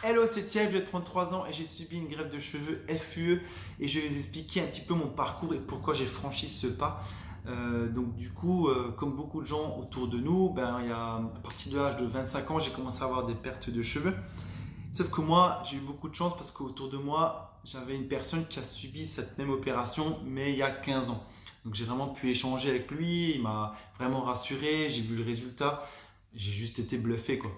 Hello, c'est Thierry, j'ai 33 ans et j'ai subi une greffe de cheveux FUE et je vais vous expliquer un petit peu mon parcours et pourquoi j'ai franchi ce pas. Comme beaucoup de gens autour de nous, il y a, à partir de l'âge de 25 ans, j'ai commencé à avoir des pertes de cheveux. Sauf que moi, j'ai eu beaucoup de chance parce qu'autour de moi, j'avais une personne qui a subi cette même opération, mais il y a 15 ans. Donc j'ai vraiment pu échanger avec lui, il m'a vraiment rassuré, j'ai vu le résultat, j'ai juste été bluffé quoi.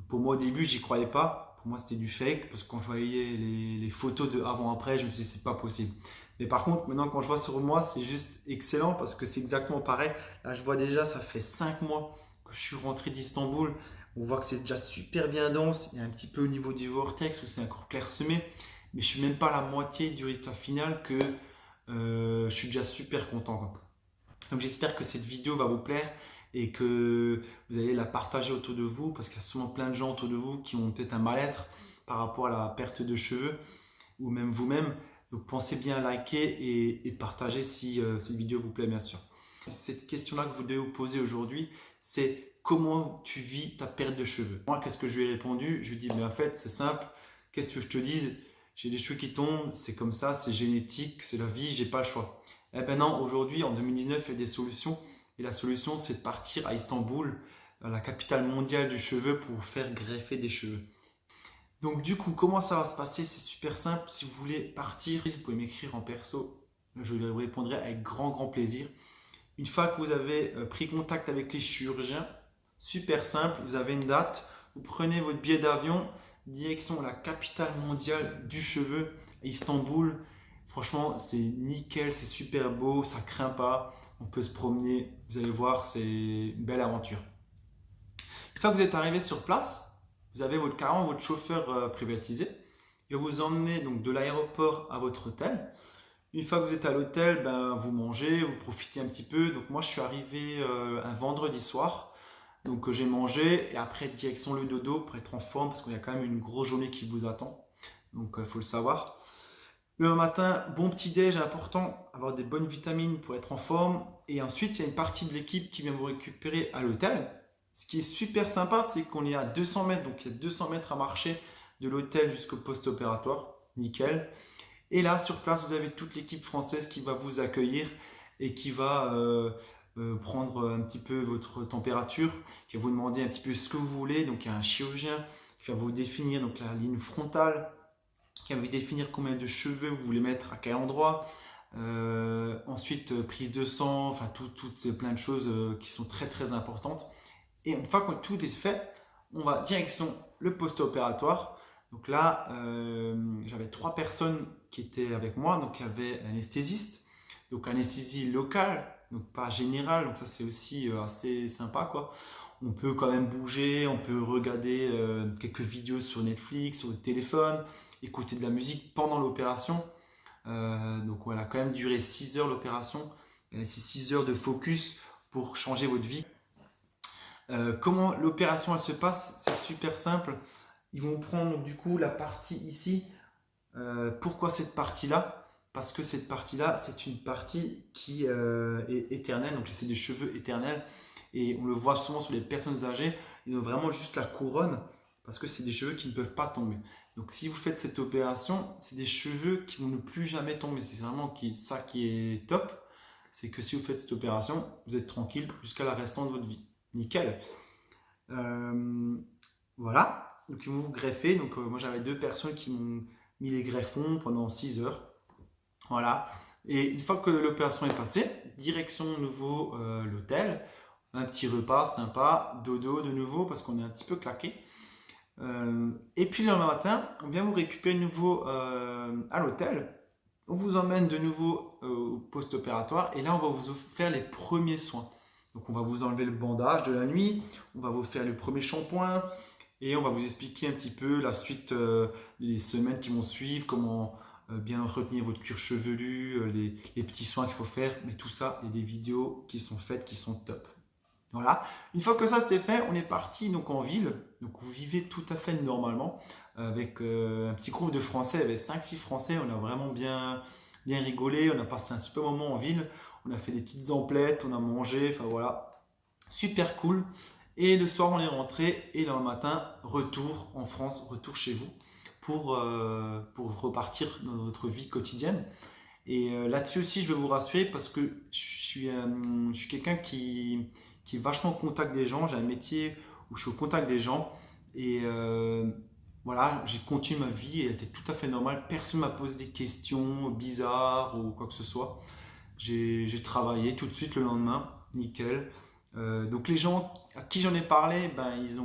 Pour moi au début, j'y croyais pas. Pour moi, c'était du fake parce que quand je voyais les photos de avant-après, je me suis dit c'est pas possible. Mais par contre, maintenant quand je vois sur moi, c'est juste excellent parce que c'est exactement pareil. Là, je vois déjà, ça fait 5 mois que je suis rentré d'Istanbul. On voit que c'est déjà super bien dense. Il y a un petit peu au niveau du vortex où c'est encore clairsemé. Mais je suis même pas à la moitié du résultat final que je suis déjà super content, quoi. Donc j'espère que cette vidéo va vous plaire et que vous allez la partager autour de vous parce qu'il y a souvent plein de gens autour de vous qui ont peut-être un mal-être par rapport à la perte de cheveux ou même vous-même. Donc pensez bien à liker et partager si cette vidéo vous plaît bien sûr. Cette question-là que vous devez vous poser aujourd'hui, c'est comment tu vis ta perte de cheveux? Moi, qu'est-ce que je lui ai répondu? Je lui ai dit, mais en fait, c'est simple. Qu'est-ce que je te dise? J'ai des cheveux qui tombent, c'est comme ça, c'est génétique, c'est la vie, j'ai pas le choix. Eh ben non, aujourd'hui, en 2019, il y a des solutions. Et la solution, c'est de partir à Istanbul, la capitale mondiale du cheveu, pour faire greffer des cheveux. Donc du coup, comment ça va se passer? C'est super simple. Si vous voulez partir, vous pouvez m'écrire en perso. Je vous répondrai avec grand plaisir. Une fois que vous avez pris contact avec les chirurgiens, super simple, vous avez une date, vous prenez votre billet d'avion, direction la capitale mondiale du cheveu, Istanbul. Franchement, c'est nickel, c'est super beau, ça craint pas, on peut se promener, vous allez voir, c'est une belle aventure. Une fois que vous êtes arrivé sur place, vous avez carrément votre chauffeur privatisé. Il va vous emmener donc de l'aéroport à votre hôtel. Une fois que vous êtes à l'hôtel, vous mangez, vous profitez un petit peu. Donc moi, je suis arrivé un vendredi soir. Donc j'ai mangé et après direction le dodo pour être en forme parce qu'il y a quand même une grosse journée qui vous attend. Donc il faut le savoir. Le matin, bon petit déj important, avoir des bonnes vitamines pour être en forme. Et ensuite, il y a une partie de l'équipe qui vient vous récupérer à l'hôtel. Ce qui est super sympa, c'est qu'on est à 200 mètres. Donc il y a 200 mètres à marcher de l'hôtel jusqu'au post-opératoire. Nickel. Et là, sur place, vous avez toute l'équipe française qui va vous accueillir et qui va prendre un petit peu votre température, qui va vous demander un petit peu ce que vous voulez. Donc, il y a un chirurgien qui va vous définir donc, la ligne frontale, qui va vous définir combien de cheveux vous voulez mettre à quel endroit. Ensuite, prise de sang, enfin, toutes ces plein de choses qui sont très importantes. Et une fois que tout est fait, on va direction le post-opératoire. Donc là, j'avais 3 personnes qui étaient avec moi. Donc il y avait l'anesthésiste, donc anesthésie locale, donc pas générale. Donc ça c'est aussi assez sympa quoi. On peut quand même bouger, on peut regarder quelques vidéos sur Netflix, sur le téléphone, écouter de la musique pendant l'opération. Donc voilà, quand même duré 6 heures l'opération. C'est 6 heures de focus pour changer votre vie. Comment l'opération elle se passe? C'est super simple. Ils vont prendre du coup la partie ici. Pourquoi cette partie-là? Parce que cette partie-là, c'est une partie qui est éternelle. Donc c'est des cheveux éternels. Et on le voit souvent sur les personnes âgées. Ils ont vraiment juste la couronne parce que c'est des cheveux qui ne peuvent pas tomber. Donc si vous faites cette opération, c'est des cheveux qui vont ne plus jamais tomber. C'est vraiment ça qui est top. C'est que si vous faites cette opération, vous êtes tranquille jusqu'à la restante de votre vie. Nickel. Voilà. Donc ils vont vous greffer. Donc moi j'avais 2 personnes qui m'ont mis les greffons pendant 6 heures. Voilà. Et une fois que l'opération est passée, direction de nouveau l'hôtel. Un petit repas sympa, dodo de nouveau parce qu'on est un petit peu claqué. Et puis le lendemain matin, on vient vous récupérer de nouveau à l'hôtel. On vous emmène de nouveau au post-opératoire et là on va vous faire les premiers soins. Donc on va vous enlever le bandage de la nuit, on va vous faire le premier shampoing et on va vous expliquer un petit peu la suite, les semaines qui vont suivre, comment bien entretenir votre cuir chevelu, les petits soins qu'il faut faire. Mais tout ça, il y a des vidéos qui sont faites, qui sont top. Voilà. Une fois que ça c'était fait, on est parti donc en ville. Donc vous vivez tout à fait normalement avec un petit groupe de Français, il y avait 5-6 Français. On a vraiment bien rigolé, on a passé un super moment en ville. On a fait des petites emplettes, on a mangé, enfin voilà, super cool. Et le soir, on est rentré et le matin, retour en France, retour chez vous pour repartir dans notre vie quotidienne. Et là-dessus aussi, je veux vous rassurer parce que je suis quelqu'un qui est vachement au contact des gens. J'ai un métier où je suis au contact des gens. Et voilà, j'ai continué ma vie et elle était tout à fait normale. Personne ne m'a posé des questions bizarres ou quoi que ce soit. J'ai travaillé tout de suite le lendemain, nickel. Donc les gens à qui j'en ai parlé, ben, ils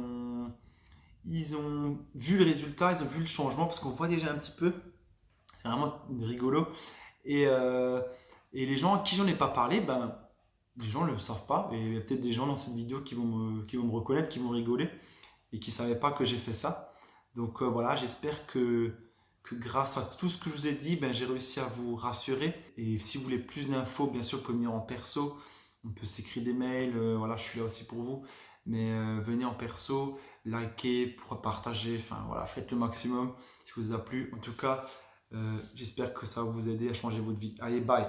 ont vu le résultat, ils ont vu le changement parce qu'on voit déjà un petit peu. C'est vraiment rigolo. Et, euh, et les gens à qui j'en ai pas parlé, ben, les gens ne le savent pas. Et il y a peut-être des gens dans cette vidéo qui vont me reconnaître, qui vont rigoler et qui ne savaient pas que j'ai fait ça. Donc voilà, j'espère que grâce à tout ce que je vous ai dit, ben, j'ai réussi à vous rassurer. Et si vous voulez plus d'infos, bien sûr, vous pouvez venir en perso. On peut s'écrire des mails, voilà, je suis là aussi pour vous. Mais venez en perso, likez, pour partager, enfin voilà, faites le maximum si ça vous a plu. En tout cas, j'espère que ça va vous aider à changer votre vie. Allez, bye!